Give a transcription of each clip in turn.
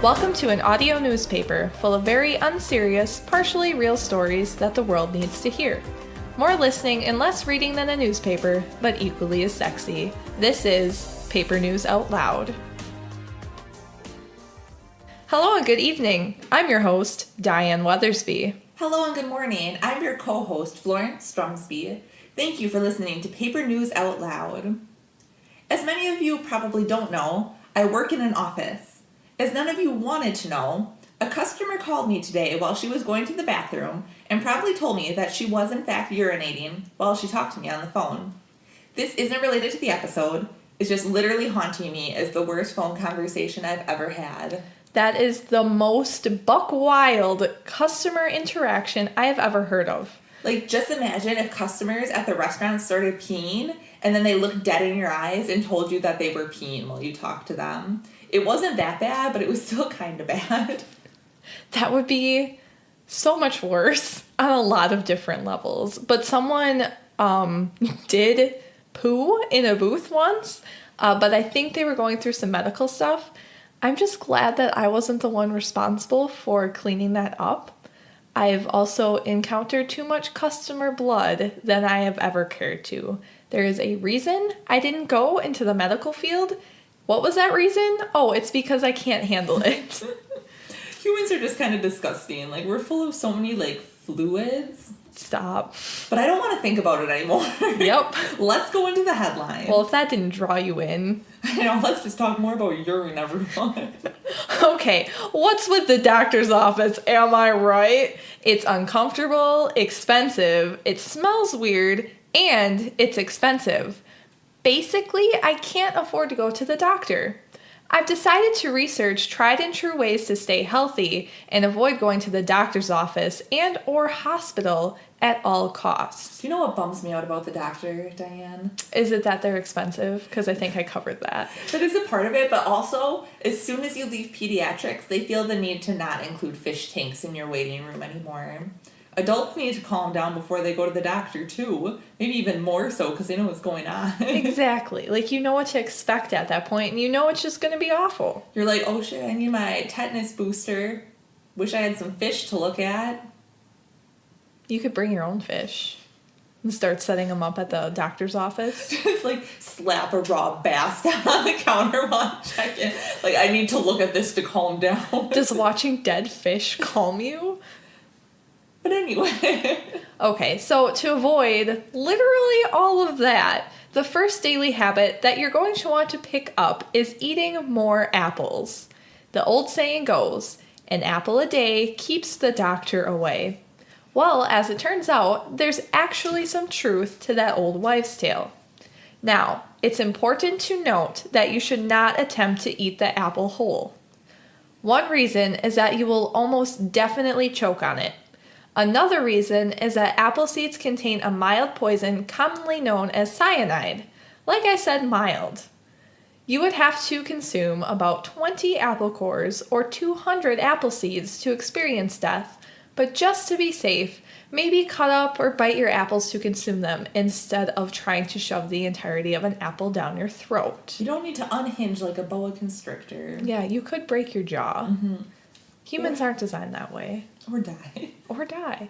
Welcome to an audio newspaper full of very unserious, partially real stories that the world needs to hear. More listening and less reading than a newspaper, but equally as sexy. This is Paper News Out Loud. Hello and good evening. I'm your host, Diane Weathersby. Hello and good morning. I'm your co-host, Florence Strumsby. Thank you for listening to Paper News Out Loud. As many of you probably don't know, I work in an office. As none of you wanted to know, a customer called me today while she was going to the bathroom and proudly told me that she was in fact urinating while she talked to me on the phone. This isn't related to the episode. It's just literally haunting me as the worst phone conversation I've ever had. That is the most buck wild customer interaction I have ever heard of. Like, just imagine if customers at the restaurant started peeing and then they looked dead in your eyes and told you that they were peeing while you talked to them. It wasn't that bad, but it was still kind of bad. That would be so much worse on a lot of different levels. But someone did poo in a booth once, but I think they were going through some medical stuff. I'm just glad that I wasn't the one responsible for cleaning that up. I've also encountered too much customer blood than I have ever cared to. There is a reason I didn't go into the medical field. What was that reason? Oh, it's because I can't handle it. Humans are just kind of disgusting. Like, we're full of so many, fluids. Stop. But I don't want to think about it anymore. Yep. Let's go into the headline. Well, if that didn't draw you in. I know, let's just talk more about urine, everyone. Okay, what's with the doctor's office? Am I right? It's uncomfortable, expensive, it smells weird, and it's expensive. Basically, I can't afford to go to the doctor. I've decided to research tried and true ways to stay healthy and avoid going to the doctor's office and or hospital at all costs. Do you know what bums me out about the doctor, Diane? Is it that they're expensive? Because I think I covered that. That is a part of it, but also, as soon as you leave pediatrics, they feel the need to not include fish tanks in your waiting room anymore. Adults need to calm down before they go to the doctor, too. Maybe even more so, because they know what's going on. Exactly. Like, you know what to expect at that point, and you know it's just going to be awful. You're like, oh shit, I need my tetanus booster. Wish I had some fish to look at. You could bring your own fish and start setting them up at the doctor's office. Just, slap a raw bass down on the counter while I'm checking. I need to look at this to calm down. Does watching dead fish calm you? But anyway. Okay, so to avoid literally all of that, the first daily habit that you're going to want to pick up is eating more apples. The old saying goes, an apple a day keeps the doctor away. Well, as it turns out, there's actually some truth to that old wives' tale. Now, it's important to note that you should not attempt to eat the apple whole. One reason is that you will almost definitely choke on it. Another reason is that apple seeds contain a mild poison commonly known as cyanide. Like I said, mild. You would have to consume about 20 apple cores or 200 apple seeds to experience death, but just to be safe, maybe cut up or bite your apples to consume them instead of trying to shove the entirety of an apple down your throat. You don't need to unhinge like a boa constrictor. Yeah, you could break your jaw. Mm-hmm. Humans aren't designed that way. Or die. Or die.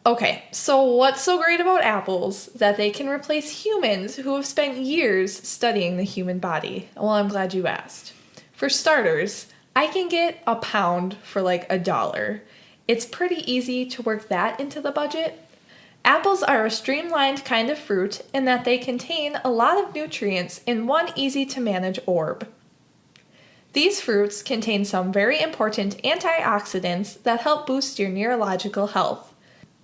Okay, so what's so great about apples that they can replace humans who have spent years studying the human body? Well, I'm glad you asked. For starters, I can get a pound for $1. It's pretty easy to work that into the budget. Apples are a streamlined kind of fruit in that they contain a lot of nutrients in one easy-to-manage orb. These fruits contain some very important antioxidants that help boost your neurological health.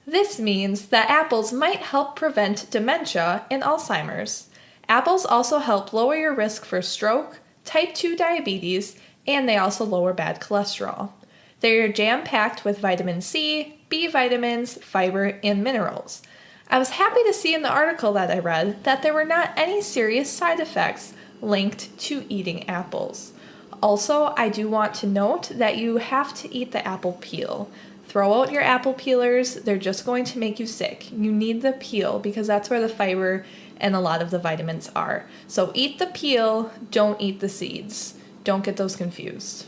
This means that apples might help prevent dementia and Alzheimer's. Apples also help lower your risk for stroke, type 2 diabetes, and they also lower bad cholesterol. They're jam-packed with vitamin C, B vitamins, fiber, and minerals. I was happy to see in the article that I read that there were not any serious side effects linked to eating apples. Also, I do want to note that you have to eat the apple peel. Throw out your apple peelers, they're just going to make you sick. You need the peel because that's where the fiber and a lot of the vitamins are. So eat the peel, don't eat the seeds. Don't get those confused.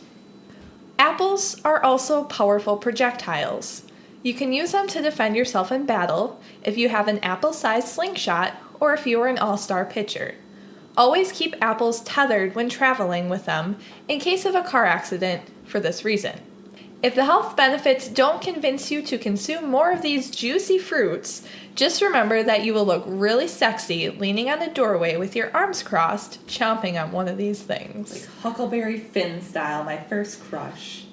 Apples are also powerful projectiles. You can use them to defend yourself in battle if you have an apple-sized slingshot or if you are an all-star pitcher. Always keep apples tethered when traveling with them in case of a car accident for this reason. If the health benefits don't convince you to consume more of these juicy fruits, just remember that you will look really sexy leaning on a doorway with your arms crossed, chomping on one of these things. Like Huckleberry Finn style, my first crush.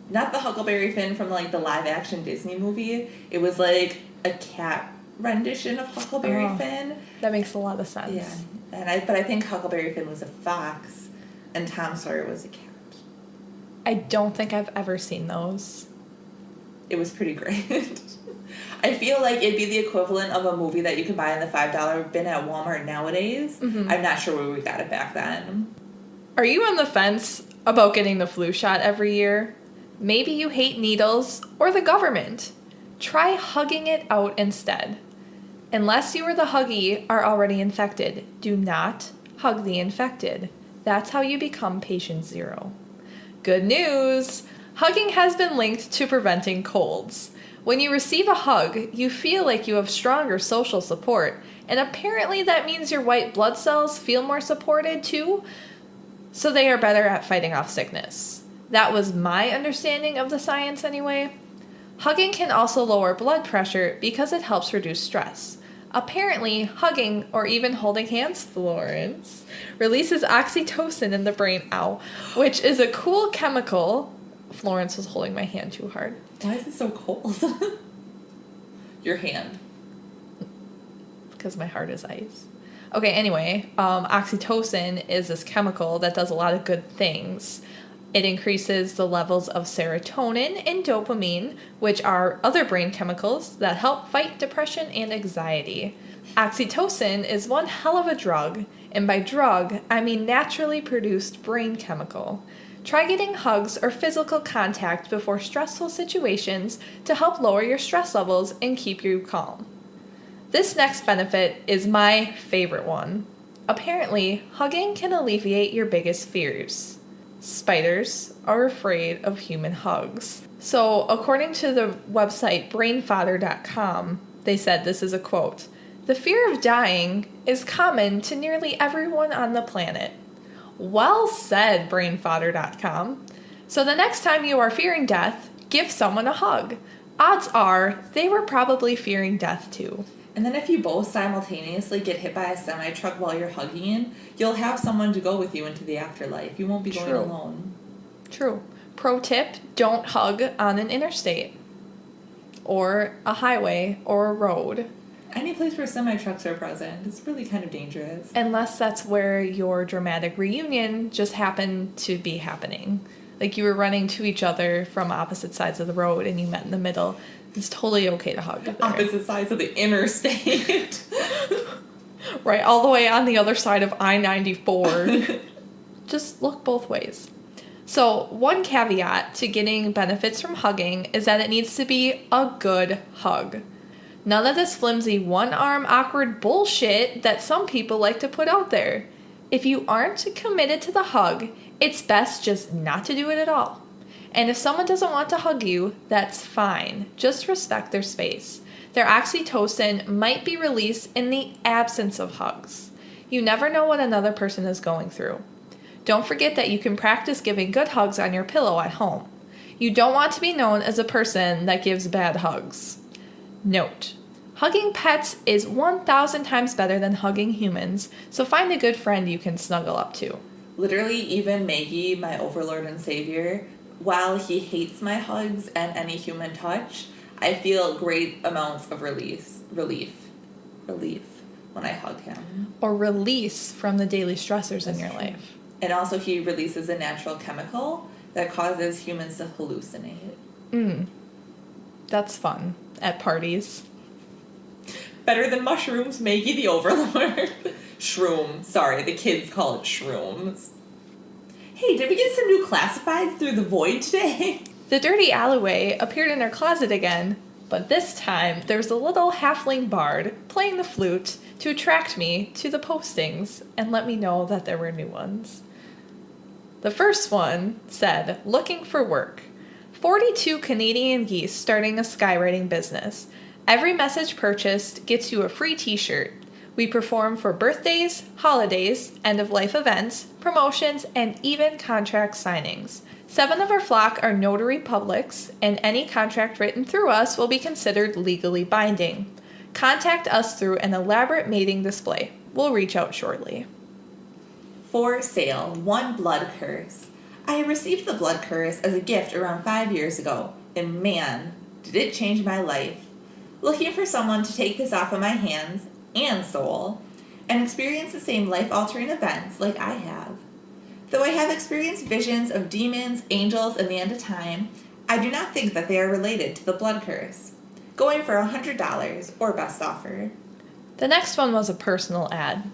Not the Huckleberry Finn from like the live action Disney movie. It was like a cat rendition of Huckleberry Finn. That makes a lot of sense. Yeah. But I think Huckleberry Finn was a fox and Tom Sawyer was a cat. I don't think I've ever seen those. It was pretty great. I feel like it'd be the equivalent of a movie that you could buy in the $5 bin at Walmart nowadays. Mm-hmm. I'm not sure where we got it back then. Are you on the fence about getting the flu shot every year? Maybe you hate needles or the government. Try hugging it out instead. Unless you or the huggy are already infected, do not hug the infected. That's how you become patient zero. Good news! Hugging has been linked to preventing colds. When you receive a hug, you feel like you have stronger social support, and apparently that means your white blood cells feel more supported too, so they are better at fighting off sickness. That was my understanding of the science anyway. Hugging can also lower blood pressure because it helps reduce stress. Apparently, hugging or even holding hands, Florence, releases oxytocin in the brain, which is a cool chemical. Florence was holding my hand too hard. Why is it so cold? Your hand. Because my heart is ice. Okay, anyway, oxytocin is this chemical that does a lot of good things. It increases the levels of serotonin and dopamine, which are other brain chemicals that help fight depression and anxiety. Oxytocin is one hell of a drug, and by drug, I mean naturally produced brain chemical. Try getting hugs or physical contact before stressful situations to help lower your stress levels and keep you calm. This next benefit is my favorite one. Apparently, hugging can alleviate your biggest fears. Spiders are afraid of human hugs. So, according to the website brainfodder.com, they said this is a quote: "The fear of dying is common to nearly everyone on the planet." Well said, brainfodder.com. So the next time you are fearing death, give someone a hug. Odds are they were probably fearing death too. And then if you both simultaneously get hit by a semi-truck while you're hugging, you'll have someone to go with you into the afterlife. You won't be going alone. True. Pro tip, don't hug on an interstate or a highway or a road. Any place where semi-trucks are present, it's really kind of dangerous. Unless that's where your dramatic reunion just happened to be happening. Like you were running to each other from opposite sides of the road and you met in the middle. It's totally okay to hug there. Opposite sides of the interstate. Right, all the way on the other side of I-94. Just look both ways. So, one caveat to getting benefits from hugging is that it needs to be a good hug. None of this flimsy one-arm awkward bullshit that some people like to put out there. If you aren't committed to the hug, it's best just not to do it at all. And if someone doesn't want to hug you, that's fine. Just respect their space. Their oxytocin might be released in the absence of hugs. You never know what another person is going through. Don't forget that you can practice giving good hugs on your pillow at home. You don't want to be known as a person that gives bad hugs. Note: hugging pets is 1,000 times better than hugging humans, so find a good friend you can snuggle up to. Literally, even Maggie, my overlord and savior, while he hates my hugs and any human touch, I feel great amounts of relief when I hug him. Or release from the daily stressors in your life. And also he releases a natural chemical that causes humans to hallucinate. That's fun. At parties. Better than mushrooms, Maggie the overlord. Shroom. Sorry, the kids call it shrooms. Hey, did we get some new classifieds through the void today? The dirty alleyway appeared in her closet again, but this time there's a little halfling bard playing the flute to attract me to the postings and let me know that there were new ones. The first one said, looking for work. 42 Canadian geese starting a skywriting business. Every message purchased gets you a free t-shirt. We perform for birthdays, holidays, end-of-life events, promotions, and even contract signings. 7 of our flock are notary publics, and any contract written through us will be considered legally binding. Contact us through an elaborate mating display. We'll reach out shortly. For sale, 1 blood curse. I received the blood curse as a gift around 5 years ago, and man, did it change my life. Looking for someone to take this off of my hands and soul and experience the same life-altering events like I have. Though I have experienced visions of demons, angels, and the end of time, I do not think that they are related to the blood curse. Going for $100 or best offer. The next one was a personal ad.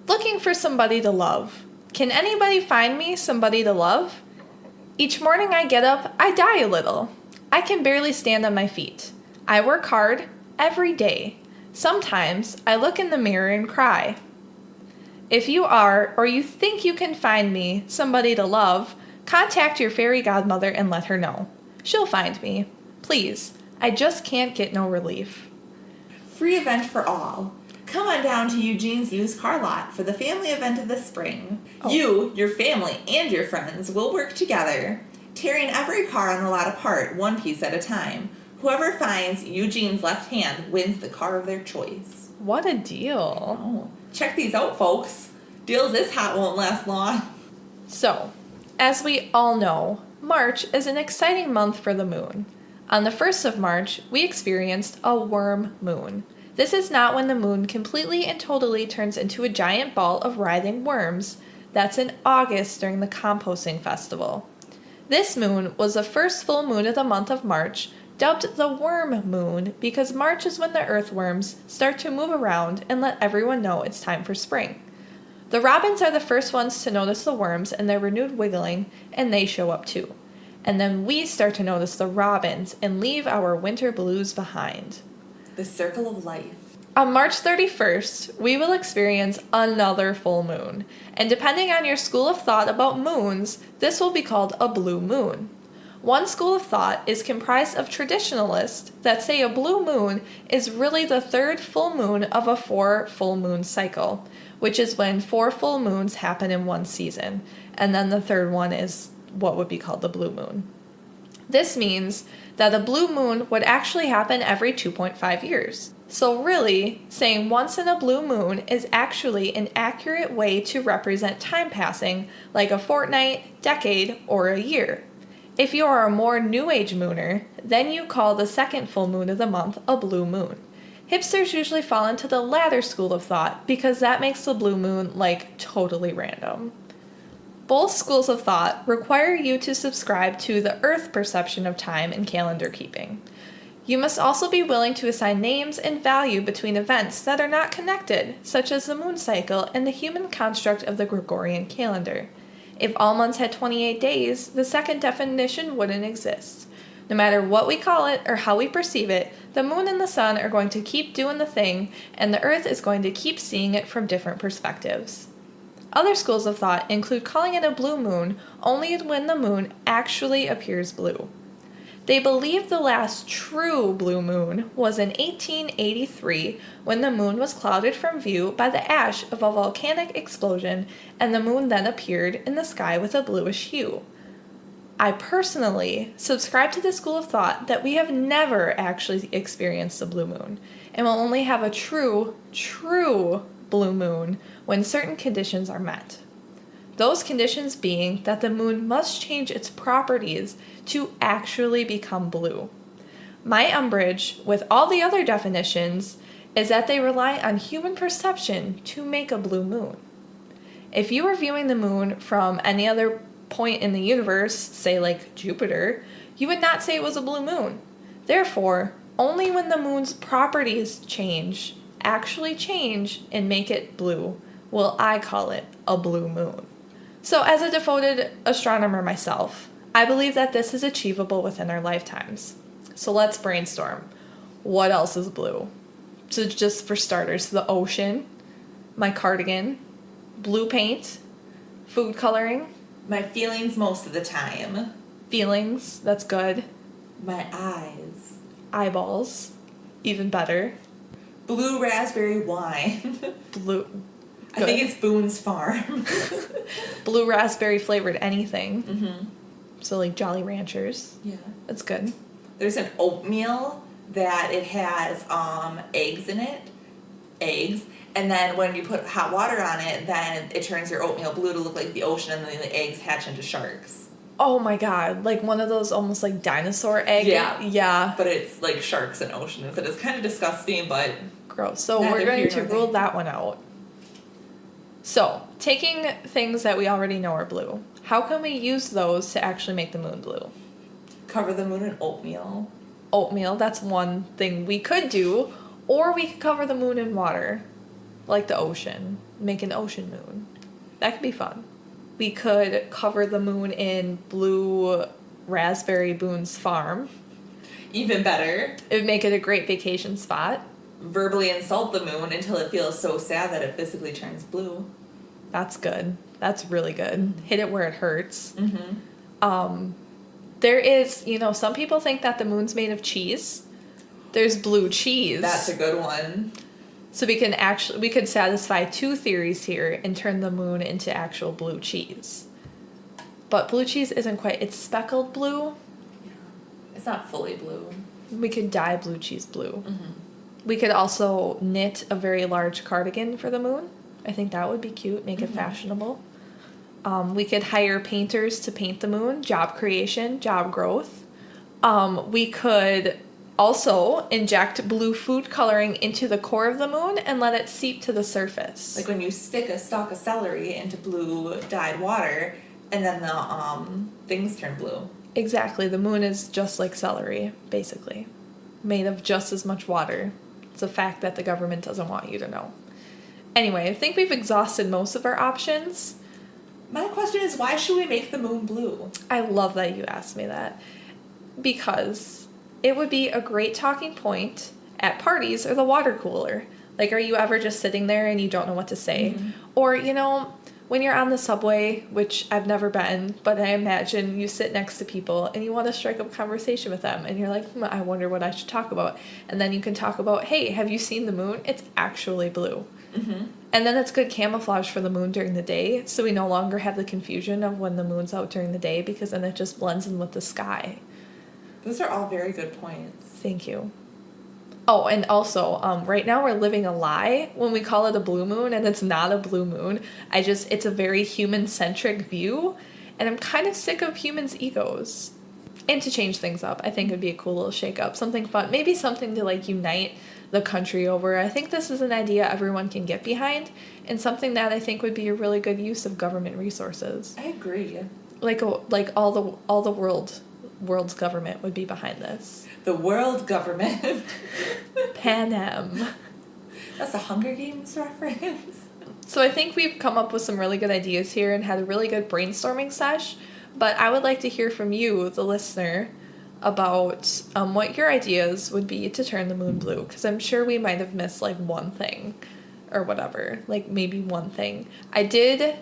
Looking for somebody to love. Can anybody find me somebody to love? Each morning I get up, I die a little. I can barely stand on my feet. I work hard every day. Sometimes I look in the mirror and cry. If you are, or you think you can find me somebody to love, contact your fairy godmother and let her know. She'll find me. Please, I just can't get no relief. Free event for all. Come on down to Eugene's used car lot for the family event of the spring. Oh. You, your family, and your friends will work together, tearing every car on the lot apart one piece at a time. Whoever finds Eugene's left hand wins the car of their choice. What a deal. Oh, check these out, folks. Deals this hot won't last long. So, as we all know, March is an exciting month for the moon. On the 1st of March, we experienced a worm moon. This is not when the moon completely and totally turns into a giant ball of writhing worms. That's in August during the composting festival. This moon was the first full moon of the month of March, dubbed the worm moon because March is when the earthworms start to move around and let everyone know it's time for spring. The robins are the first ones to notice the worms and their renewed wiggling, and they show up too. And then we start to notice the robins and leave our winter blues behind. The circle of life. On March 31st, we will experience another full moon, and depending on your school of thought about moons, this will be called a blue moon. One school of thought is comprised of traditionalists that say a blue moon is really the 3rd full moon of a 4 full moon cycle, which is when 4 full moons happen in one season, and then the 3rd one is what would be called the blue moon. This means that a blue moon would actually happen every 2.5 years. So really, saying once in a blue moon is actually an accurate way to represent time passing, like a fortnight, decade, or a year. If you are a more New Age mooner, then you call the 2nd full moon of the month a blue moon. Hipsters usually fall into the latter school of thought because that makes the blue moon, like, totally random. Both schools of thought require you to subscribe to the Earth perception of time and calendar keeping. You must also be willing to assign names and value between events that are not connected, such as the moon cycle and the human construct of the Gregorian calendar. If all months had 28 days, the second definition wouldn't exist. No matter what we call it or how we perceive it, the moon and the sun are going to keep doing the thing, and the earth is going to keep seeing it from different perspectives. Other schools of thought include calling it a blue moon only when the moon actually appears blue. They believe the last true blue moon was in 1883 when the moon was clouded from view by the ash of a volcanic explosion, and the moon then appeared in the sky with a bluish hue. I personally subscribe to the school of thought that we have never actually experienced a blue moon, and will only have a true blue moon when certain conditions are met. Those conditions being that the moon must change its properties to actually become blue. My umbrage with all the other definitions is that they rely on human perception to make a blue moon. If you were viewing the moon from any other point in the universe, say like Jupiter, you would not say it was a blue moon. Therefore, only when the moon's properties actually change and make it blue, will I call it a blue moon. So as a devoted astronomer myself, I believe that this is achievable within our lifetimes. So let's brainstorm. What else is blue? So just for starters, the ocean, my cardigan, blue paint, Food coloring. My feelings most of the time. Feelings. That's good. My eyes. Eyeballs. Even better. Blue raspberry wine. Blue. I think it's Boone's Farm. Blue raspberry flavored anything. Mm-hmm. So like Jolly Ranchers. Yeah. That's good. There's an oatmeal that it has eggs in it. Eggs. And then when you put hot water on it, then it turns your oatmeal blue to look like the ocean, and then the eggs hatch into sharks. Oh my god. Like one of those almost like dinosaur egg. Yeah. Yeah. But it's like sharks and oceans. It's kind of disgusting, but... Gross. So neither we're going here to nor rule there. that one out. So, taking things that we already know are blue, how can we use those to actually make the moon blue? Cover the moon in oatmeal. Oatmeal, that's one thing we could do. Or we could cover the moon in water, like the ocean. Make an ocean moon. That could be fun. We could cover the moon in blue raspberry Boone's Farm. Even better. It would make it a great vacation spot. Verbally insult the moon until it feels so sad that it physically turns blue. That's good. That's really good. Hit it where it hurts. Mm-hmm. There is, some people think that the moon's made of cheese. There's blue cheese. That's a good one. So we could satisfy two theories here and turn the moon into actual blue cheese. But blue cheese isn't quite, it's speckled blue. Yeah. It's not fully blue. We could dye blue cheese blue. Mm-hmm. We could also knit a very large cardigan for the moon. I think that would be cute, make it fashionable. We could hire painters to paint the moon, job creation, job growth. We could also inject blue food coloring into the core of the moon and let it seep to the surface. Like when you stick a stalk of celery into blue dyed water and then the things turn blue. Exactly. The moon is just like celery, basically. Made of just as much water. It's a fact that the government doesn't want you to know. Anyway, I think we've exhausted most of our options. My question is, why should we make the moon blue? I love that you asked me that. Because it would be a great talking point at parties or the water cooler. Like, are you ever just sitting there and you don't know what to say? Mm-hmm. Or, when you're on the subway, which I've never been, but I imagine you sit next to people and you want to strike up a conversation with them. And you're like, I wonder what I should talk about. And then you can talk about, hey, have you seen the moon? It's actually blue. Mm-hmm. And then it's good camouflage for the moon during the day, so we no longer have the confusion of when the moon's out during the day, because then it just blends in with the sky. Those are all very good points. Thank you. Oh, and also, right now we're living a lie when we call it a blue moon, and it's not a blue moon. It's a very human-centric view, and I'm kind of sick of humans' egos. And to change things up, I think it'd be a cool little shake-up, something fun, maybe something to, unite the country over. I think this is an idea everyone can get behind, and something that I think would be a really good use of government resources. I agree. Like all the world's government would be behind this. The world government. Panem. That's a Hunger Games reference. So I think we've come up with some really good ideas here and had a really good brainstorming sesh, but I would like to hear from you, the listener, about what your ideas would be to turn the moon blue, because I'm sure we might have missed one thing or whatever, maybe one thing. I did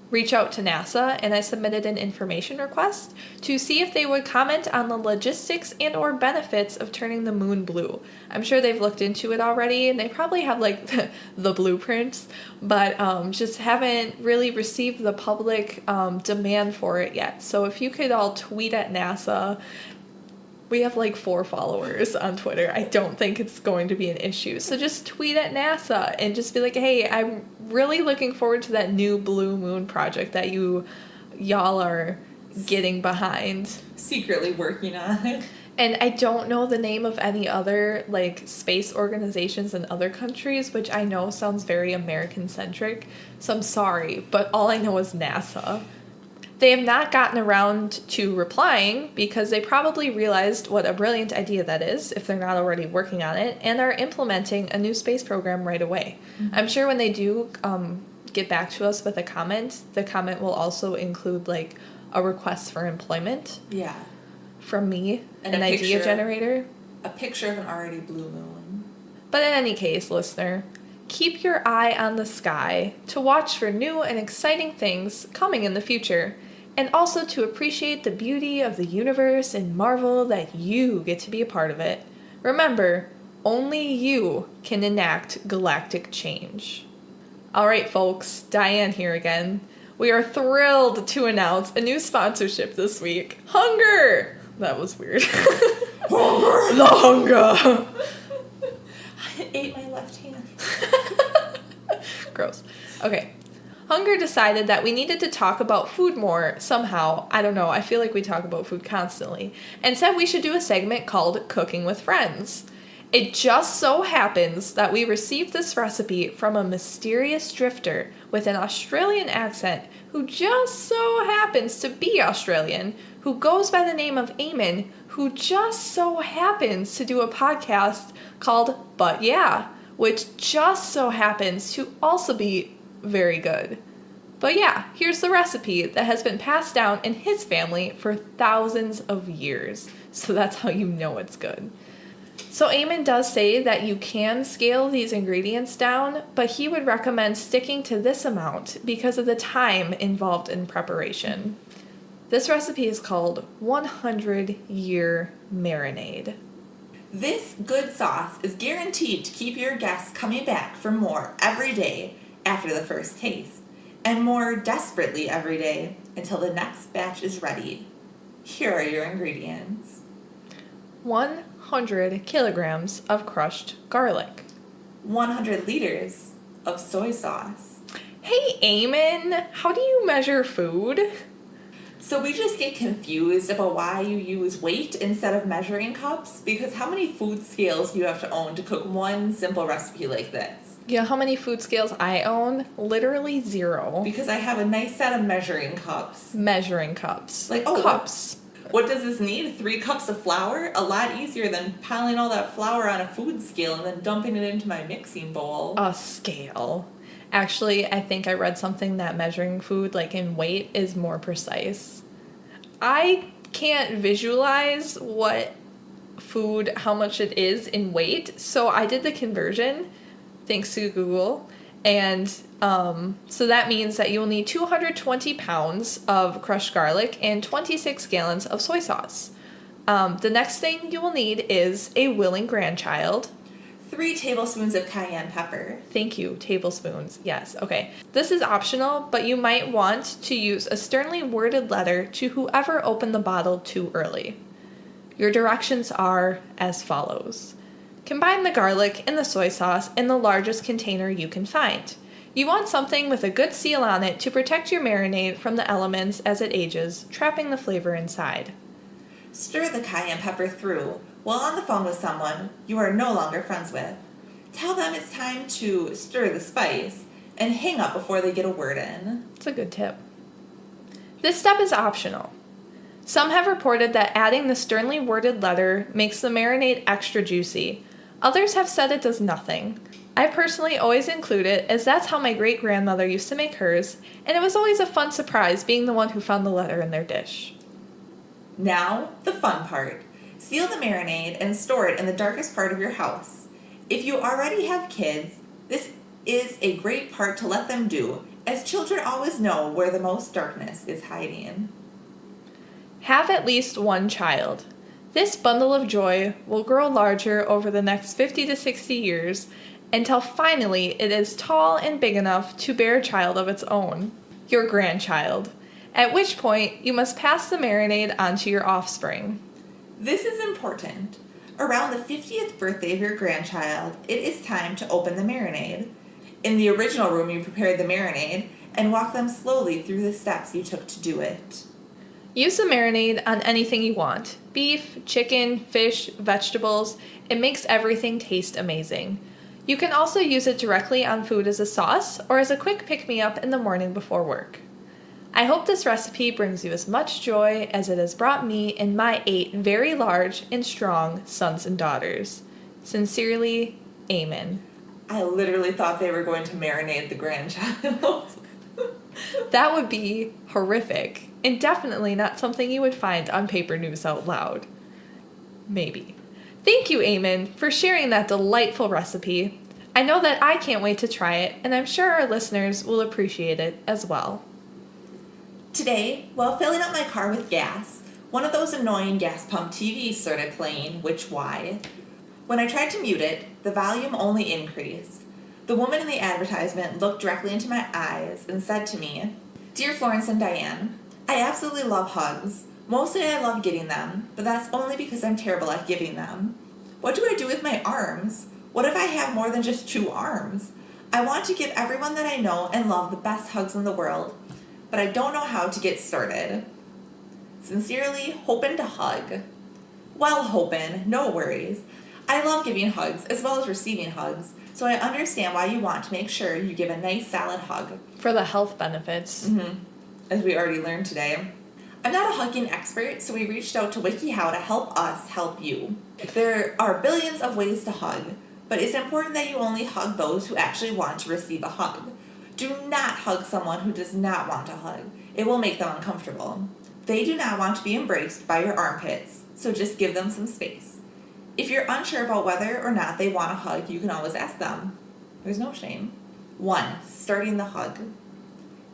reach out to NASA and I submitted an information request to see if they would comment on the logistics and or benefits of turning the moon blue. I'm sure they've looked into it already and they probably have the blueprints, but just haven't really received the public demand for it yet. So if you could all tweet at NASA. We have 4 followers on Twitter. I don't think it's going to be an issue. So just tweet at NASA and just be like, hey, I'm really looking forward to that new blue moon project that y'all are getting behind. Secretly working on. And I don't know the name of any other space organizations in other countries, which I know sounds very American-centric. So I'm sorry, but all I know is NASA. They have not gotten around to replying because they probably realized what a brilliant idea that is, if they're not already working on it, and are implementing a new space program right away. Mm-hmm. I'm sure when they do get back to us with a comment, the comment will also include a request for employment. Yeah. From me, and an idea generator. A picture of an already blue moon. But in any case, listener, Keep your eye on the sky to watch for new and exciting things coming in the future, and also to appreciate the beauty of the universe and marvel that you get to be a part of it. Remember, only you can enact galactic change. All right, folks, Diane here again. We are thrilled to announce a new sponsorship this week. Hunger! That was weird. Hunger! The hunger! I ate my left hand. Gross. Okay. Hunger decided that we needed to talk about food more somehow. I don't know. I feel like we talk about food constantly. And said we should do a segment called Cooking with Friends. It just so happens that we received this recipe from a mysterious drifter with an Australian accent who just so happens to be Australian, who goes by the name of Eamon, who just so happens to do a podcast called But Yeah, which just so happens to also be very good. But yeah, here's the recipe that has been passed down in his family for thousands of years. So that's how you know it's good. So Eamon does say that you can scale these ingredients down, but he would recommend sticking to this amount because of the time involved in preparation. This recipe is called 100-Year Marinade. This good sauce is guaranteed to keep your guests coming back for more every day after the first taste, and more desperately every day until the next batch is ready. Here are your ingredients. 100 kilograms of crushed garlic. 100 liters of soy sauce. Hey, Eamon, how do you measure food? So we just get confused about why you use weight instead of measuring cups, because how many food scales do you have to own to cook one simple recipe like this? You know how many food scales I own? Literally 0. Because I have a nice set of measuring cups. Measuring cups. Like, oh, cups. What does this need? 3 cups of flour? A lot easier than piling all that flour on a food scale and then dumping it into my mixing bowl. A scale. Actually, I think I read something that measuring food, like in weight, is more precise. I can't visualize what food, how much it is in weight, so I did the conversion, thanks to Google, and so that means that you will need 220 pounds of crushed garlic and 26 gallons of soy sauce. The next thing you will need is a willing grandchild. 3 tablespoons of cayenne pepper. Thank you, tablespoons. Yes, okay. This is optional, but you might want to use a sternly worded letter to whoever opened the bottle too early. Your directions are as follows. Combine the garlic and the soy sauce in the largest container you can find. You want something with a good seal on it to protect your marinade from the elements as it ages, trapping the flavor inside. Stir the cayenne pepper through while on the phone with someone you are no longer friends with. Tell them it's time to stir the spice and hang up before they get a word in. It's a good tip. This step is optional. Some have reported that adding the sternly worded letter makes the marinade extra juicy. Others have said it does nothing. I personally always include it, as that's how my great-grandmother used to make hers, and it was always a fun surprise being the one who found the letter in their dish. Now, the fun part. Seal the marinade and store it in the darkest part of your house. If you already have kids, this is a great part to let them do, as children always know where the most darkness is hiding. Have at least one child. This bundle of joy will grow larger over the next 50 to 60 years until finally it is tall and big enough to bear a child of its own, your grandchild, at which point you must pass the marinade on to your offspring. This is important. Around the 50th birthday of your grandchild, it is time to open the marinade. In the original room, you prepared the marinade and walk them slowly through the steps you took to do it. Use the marinade on anything you want. Beef, chicken, fish, vegetables. It makes everything taste amazing. You can also use it directly on food as a sauce or as a quick pick-me-up in the morning before work. I hope this recipe brings you as much joy as it has brought me and my 8 very large and strong sons and daughters. Sincerely, Eamon. I literally thought they were going to marinate the grandchild. That would be horrific, and definitely not something you would find on Paper News Out Loud. Maybe. Thank you, Eamon, for sharing that delightful recipe. I know that I can't wait to try it, and I'm sure our listeners will appreciate it as well. Today, while filling up my car with gas, one of those annoying gas pump TVs started playing, which why? When I tried to mute it, the volume only increased. The woman in the advertisement looked directly into my eyes and said to me, "Dear Florence and Diane, I absolutely love hugs. Mostly I love getting them, but that's only because I'm terrible at giving them. What do I do with my arms? What if I have more than just 2 arms? I want to give everyone that I know and love the best hugs in the world, but I don't know how to get started. Sincerely, Hopin' to Hug." Well, Hopin', no worries. I love giving hugs as well as receiving hugs, so I understand why you want to make sure you give a nice solid hug. For the health benefits. As we already learned today. I'm not a hugging expert, so we reached out to WikiHow to help us help you. There are billions of ways to hug, but it's important that you only hug those who actually want to receive a hug. Do not hug someone who does not want a hug. It will make them uncomfortable. They do not want to be embraced by your armpits, so just give them some space. If you're unsure about whether or not they want a hug, you can always ask them. There's no shame. 1. Starting the hug.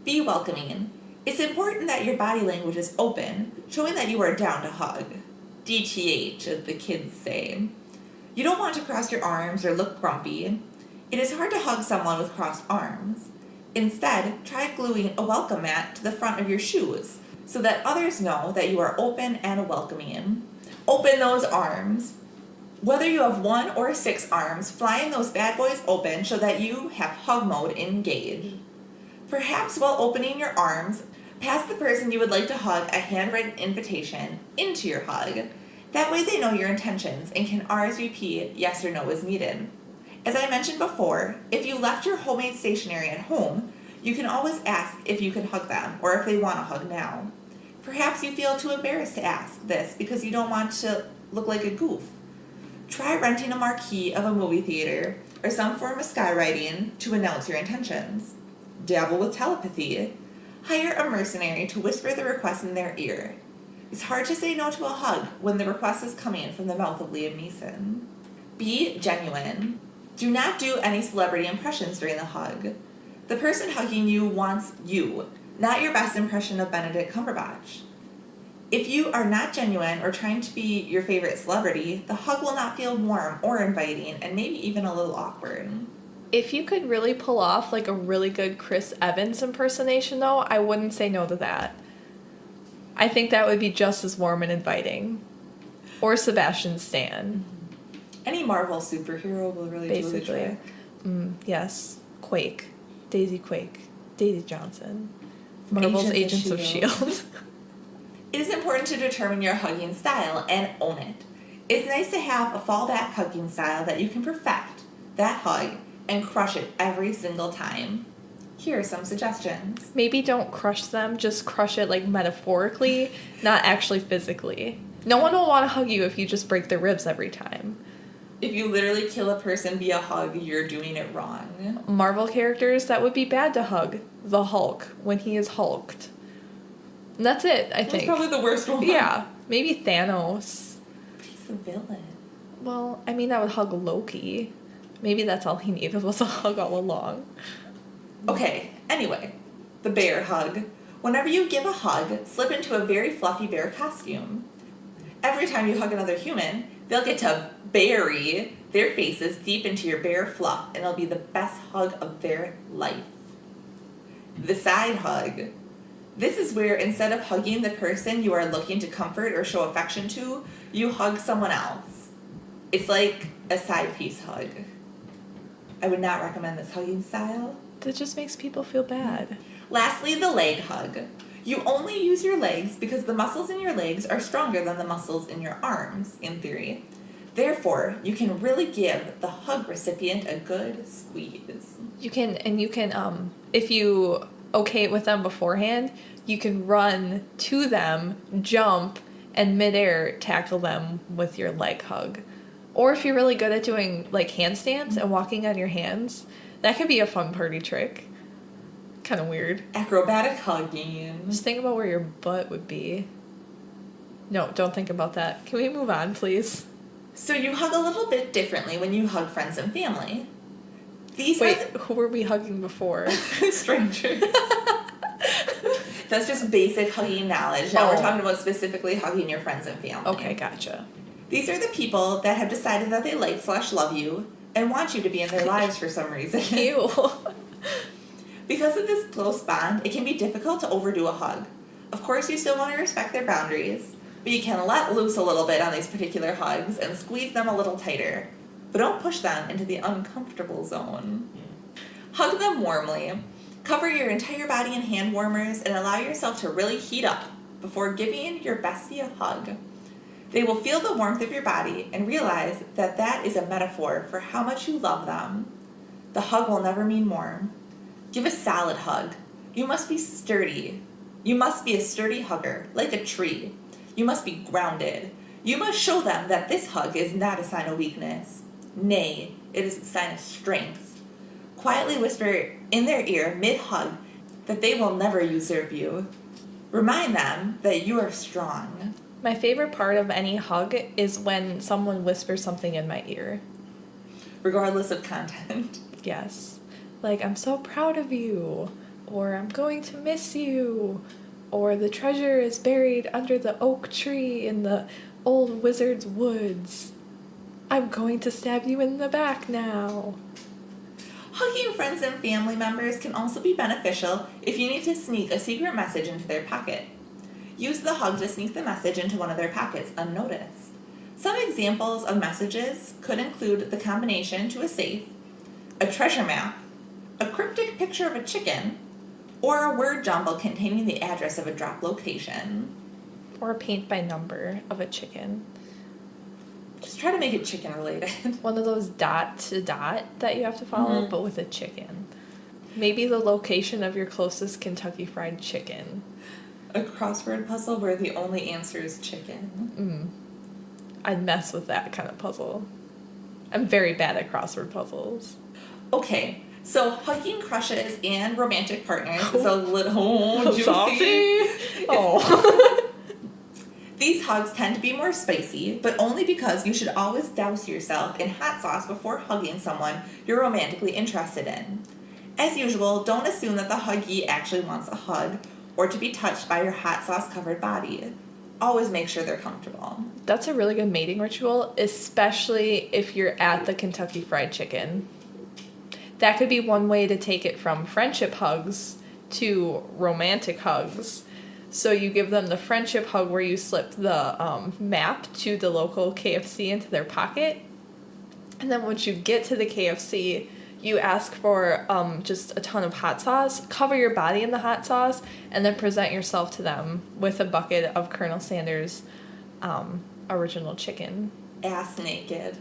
Be welcoming. It's important that your body language is open, showing that you are down to hug. DTH, as the kids say. You don't want to cross your arms or look grumpy. It is hard to hug someone with crossed arms. Instead, try gluing a welcome mat to the front of your shoes so that others know that you are open and welcoming. Open those arms. Whether you have 1 or 6 arms, flying those bad boys open so that you have hug mode engaged. Perhaps while opening your arms, pass the person you would like to hug a handwritten invitation into your hug. That way they know your intentions and can RSVP yes or no as needed. As I mentioned before, if you left your homemade stationery at home, you can always ask if you can hug them or if they want a hug now. Perhaps you feel too embarrassed to ask this because you don't want to look like a goof. Try renting a marquee of a movie theater or some form of skywriting to announce your intentions. Dabble with telepathy. Hire a mercenary to whisper the request in their ear. It's hard to say no to a hug when the request is coming from the mouth of Liam Neeson. Be genuine. Do not do any celebrity impressions during the hug. The person hugging you wants you, not your best impression of Benedict Cumberbatch. If you are not genuine or trying to be your favorite celebrity, the hug will not feel warm or inviting and maybe even a little awkward. If you could really pull off like a really good Chris Evans impersonation though, I wouldn't say no to that. I think that would be just as warm and inviting. Or Sebastian Stan. Any Marvel superhero will really do the trick. Yes. Quake. Daisy Quake. Daisy Johnson. Marvel's Agents of S.H.I.E.L.D. It is important to determine your hugging style and own it. It's nice to have a fallback hugging style that you can perfect that hug and crush it every single time. Here are some suggestions. Maybe don't crush them, just crush it like metaphorically, not actually physically. No one will want to hug you if you just break their ribs every time. If you literally kill a person via hug, you're doing it wrong. Marvel characters that would be bad to hug. The Hulk, when he is hulked. And that's it, I think. That's probably the worst one. Yeah, maybe Thanos. But he's the villain. Well, I mean, I would hug Loki. Maybe that's all he needed was a hug all along. Okay, anyway, the bear hug. Whenever you give a hug, slip into a very fluffy bear costume. Every time you hug another human, they'll get to bury their faces deep into your bear fluff, and it'll be the best hug of their life. The side hug. This is where instead of hugging the person you are looking to comfort or show affection to, you hug someone else. It's like a side piece hug. I would not recommend this hugging style. That just makes people feel bad. Lastly, the leg hug. You only use your legs because the muscles in your legs are stronger than the muscles in your arms, in theory. Therefore, you can really give the hug recipient a good squeeze. You can, if you okay it with them beforehand, you can run to them, jump, and midair tackle them with your leg hug. Or if you're really good at doing like handstands and walking on your hands, that could be a fun party trick. Kind of weird. Acrobatic hugging. Just think about where your butt would be. No, don't think about that. Can we move on, please? So you hug a little bit differently when you hug friends and family. Wait, who were we hugging before? Strangers. That's just basic hugging knowledge. Now we're talking about specifically hugging your friends and family. Okay, gotcha. These are the people that have decided that they like/love you and want you to be in their lives for some reason. Ew. Because of this close bond, it can be difficult to overdo a hug. Of course, you still want to respect their boundaries, but you can let loose a little bit on these particular hugs and squeeze them a little tighter. But don't push them into the uncomfortable zone. Hug them warmly. Cover your entire body in hand warmers and allow yourself to really heat up before giving your bestie a hug. They will feel the warmth of your body and realize that that is a metaphor for how much you love them. The hug will never mean more. Give a solid hug. You must be sturdy. You must be a sturdy hugger, like a tree. You must be grounded. You must show them that this hug is not a sign of weakness. Nay, it is a sign of strength. Quietly whisper in their ear mid-hug that they will never usurp you. Remind them that you are strong. My favorite part of any hug is when someone whispers something in my ear. Regardless of content. Yes. Like, I'm so proud of you. Or I'm going to miss you. Or the treasure is buried under the oak tree in the old wizard's woods. I'm going to stab you in the back now. Hugging friends and family members can also be beneficial if you need to sneak a secret message into their pocket. Use the hug to sneak the message into one of their pockets unnoticed. Some examples of messages could include the combination to a safe, a treasure map, a cryptic picture of a chicken, or a word jumble containing the address of a drop location. Or a paint by number of a chicken. Just try to make it chicken related. One of those dot to dot that you have to follow, but with a chicken. Maybe the location of your closest Kentucky Fried Chicken. A crossword puzzle where the only answer is chicken. I'd mess with that kind of puzzle. I'm very bad at crossword puzzles. Okay, so hugging crushes and romantic partners is a little juicy. These hugs tend to be more spicy, but only because you should always douse yourself in hot sauce before hugging someone you're romantically interested in. As usual, don't assume that the huggee actually wants a hug or to be touched by your hot sauce-covered body. Always make sure they're comfortable. That's a really good mating ritual, especially if you're at the Kentucky Fried Chicken. That could be one way to take it from friendship hugs to romantic hugs. So you give them the friendship hug where you slip the map to the local KFC into their pocket. And then once you get to the KFC, you ask for just a ton of hot sauce, cover your body in the hot sauce, and then present yourself to them with a bucket of Colonel Sanders' original chicken. Ass naked.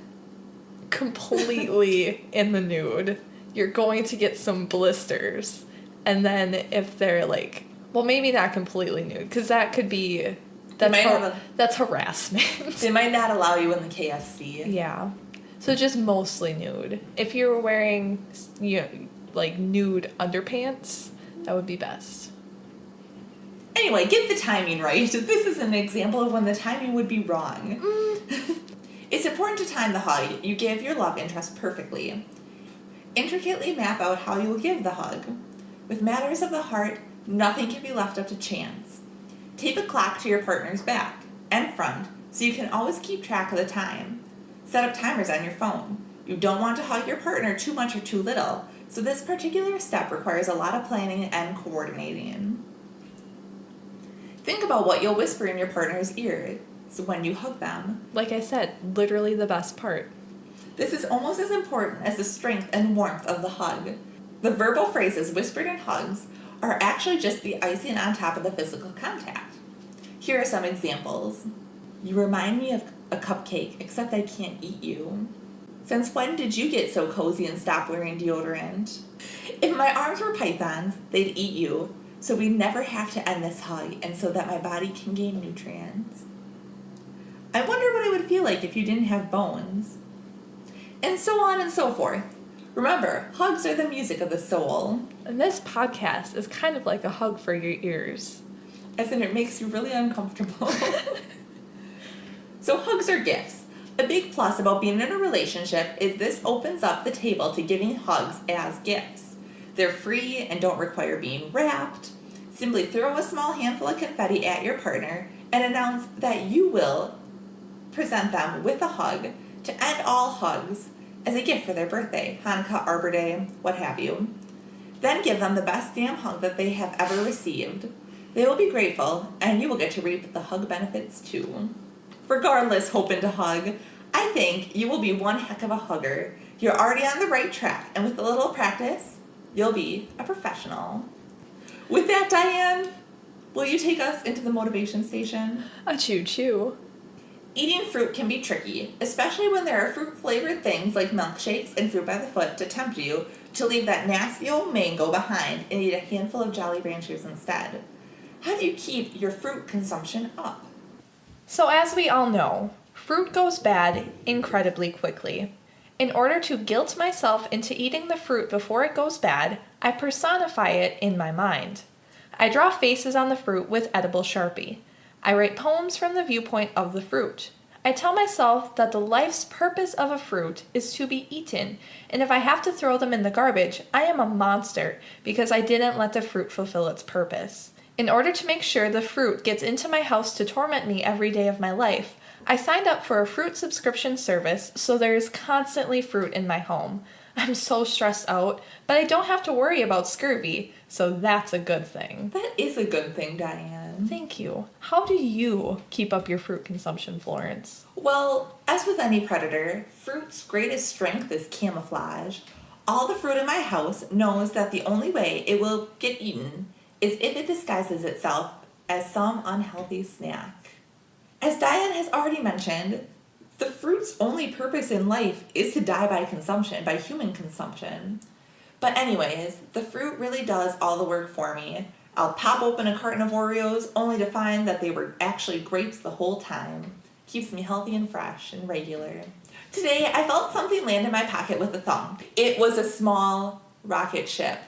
Completely in the nude. You're going to get some blisters. And then if they're like... Well, maybe not completely nude, because that could be... That's harassment. They might not allow you in the KFC. Yeah. So just mostly nude. If you're wearing, like, nude underpants, that would be best. Anyway, get the timing right. This is an example of when the timing would be wrong. It's important to time the hug you give your love interest perfectly. Intricately map out how you will give the hug. With matters of the heart, nothing can be left up to chance. Tape a clock to your partner's back and front so you can always keep track of the time. Set up timers on your phone. You don't want to hug your partner too much or too little, so this particular step requires a lot of planning and coordinating. Think about what you'll whisper in your partner's ear when you hug them. Like I said, literally the best part. This is almost as important as the strength and warmth of the hug. The verbal phrases whispered in hugs are actually just the icing on top of the physical contact. Here are some examples. You remind me of a cupcake, except I can't eat you. Since when did you get so cozy and stop wearing deodorant? If my arms were pythons, they'd eat you, so we never have to end this hug and so that my body can gain nutrients. I wonder what it would feel like if you didn't have bones. And so on and so forth. Remember, hugs are the music of the soul. And this podcast is kind of like a hug for your ears. As in, it makes you really uncomfortable. So hugs are gifts. A big plus about being in a relationship is this opens up the table to giving hugs as gifts. They're free and don't require being wrapped. Simply throw a small handful of confetti at your partner and announce that you will present them with a hug to end all hugs as a gift for their birthday, Hanukkah, Arbor Day, what have you. Then give them the best damn hug that they have ever received. They will be grateful, and you will get to reap the hug benefits too. Regardless, hoping to hug, I think you will be one heck of a hugger. You're already on the right track, and with a little practice, you'll be a professional. With that, Diane, will you take us into the motivation station? A choo-choo. Eating fruit can be tricky, especially when there are fruit-flavored things like milkshakes and fruit by the foot to tempt you to leave that nasty old mango behind and eat a handful of Jolly Ranchers instead. How do you keep your fruit consumption up? So as we all know, fruit goes bad incredibly quickly. In order to guilt myself into eating the fruit before it goes bad, I personify it in my mind. I draw faces on the fruit with edible Sharpie. I write poems from the viewpoint of the fruit. I tell myself that the life's purpose of a fruit is to be eaten, and if I have to throw them in the garbage, I am a monster because I didn't let the fruit fulfill its purpose. In order to make sure the fruit gets into my house to torment me every day of my life, I signed up for a fruit subscription service so there is constantly fruit in my home. I'm so stressed out, but I don't have to worry about scurvy, so that's a good thing. That is a good thing, Diane. Thank you. How do you keep up your fruit consumption, Florence? Well, as with any predator, fruit's greatest strength is camouflage. All the fruit in my house knows that the only way it will get eaten is if it disguises itself as some unhealthy snack. As Diane has already mentioned, the fruit's only purpose in life is to die by consumption, by human consumption. But anyways, the fruit really does all the work for me. I'll pop open a carton of Oreos only to find that they were actually grapes the whole time. Keeps me healthy and fresh and regular. Today, I felt something land in my pocket with a thump. It was a small rocket ship.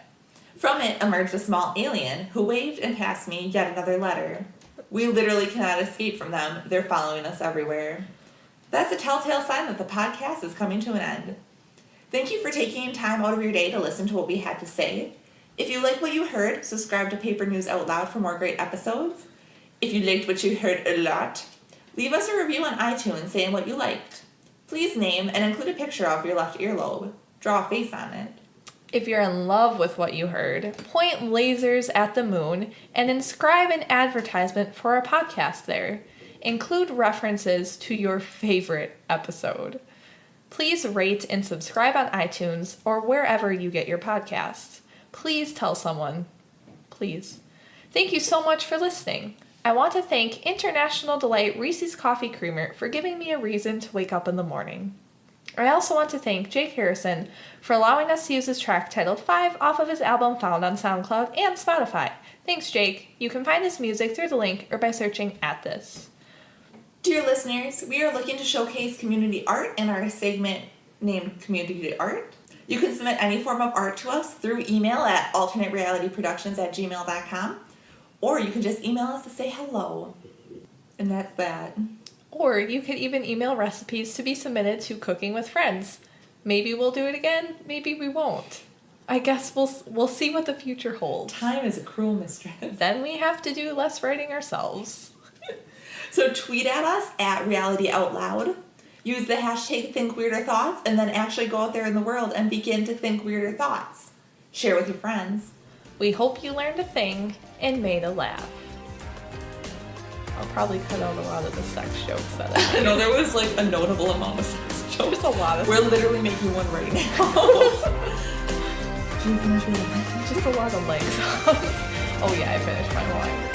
From it emerged a small alien who waved and passed me yet another letter. We literally cannot escape from them. They're following us everywhere. That's a telltale sign that the podcast is coming to an end. Thank you for taking time out of your day to listen to what we had to say. If you like what you heard, subscribe to Paper News Out Loud for more great episodes. If you liked what you heard a lot, leave us a review on iTunes saying what you liked. Please name and include a picture of your left earlobe. Draw a face on it. If you're in love with what you heard, point lasers at the moon and inscribe an advertisement for our podcast there. Include references to your favorite episode. Please rate and subscribe on iTunes or wherever you get your podcasts. Please tell someone. Please. Thank you so much for listening. I want to thank International Delight Reese's Coffee Creamer for giving me a reason to wake up in the morning. I also want to thank Jake Harrison for allowing us to use his track titled 5 off of his album found on SoundCloud and Spotify. Thanks, Jake. You can find his music through the link or by searching @this. Dear listeners, we are looking to showcase community art in our segment named Community Art. You can submit any form of art to us through email at alternaterealityproductions@gmail.com, or you can just email us to say hello. And that's that. Or you could even email recipes to be submitted to Cooking with Friends. Maybe we'll do it again, maybe we won't. I guess we'll see what the future holds. Time is a cruel mistress. Then we have to do less writing ourselves. So tweet at us at Reality Out Loud. Use the hashtag Think Weirder Thoughts, and then actually go out there in the world and begin to think weirder thoughts. Share with your friends. We hope you learned a thing and made a laugh. I'll probably cut out a lot of the sex jokes that I know there was like a notable amount of sex jokes. There's a lot of We're literally making one right now. Just a lot of legs. Oh yeah, I finished my wine.